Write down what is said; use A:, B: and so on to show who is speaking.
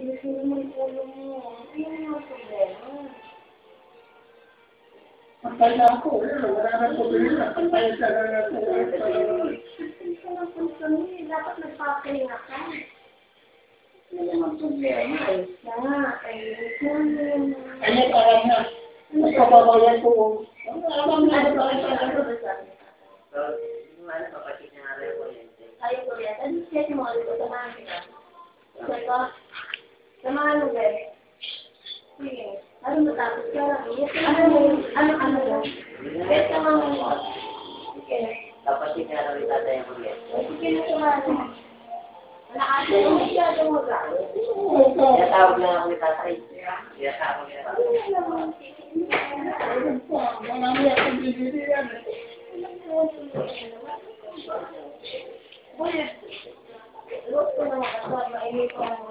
A: Sino mo yung ulo mo? Ano yung problema?
B: Pantay na ako, wala na problema. Pantay ka na ako.
A: Hindi ka lang kami. Dapat nagpapahinga ka. Ano naman problema? Ayos na. Ayos na.
B: Ano parang na? Nagkababayan ko. Ano ba?
C: So, yung ano, kapatid niya nga rin kuryente.
A: Ayaw ko yan. Ano siya mo? Ano ko? Samahan kita. Sige ko. Samahan mo, guys. Sige. Ano matapos ka lang? Ano ba? Guys, samahan mo. Sige.
C: Kapatid niya rin tatay yung kuryente.
A: Sige na samahan mo. Wala kasi yung masyadong magalit.
C: Tinatawag lang ako ni tatay. Tinatawag niya ako.
B: Marami akong bibili yan.
A: Ulit. Luto na makasama. Ini ko ang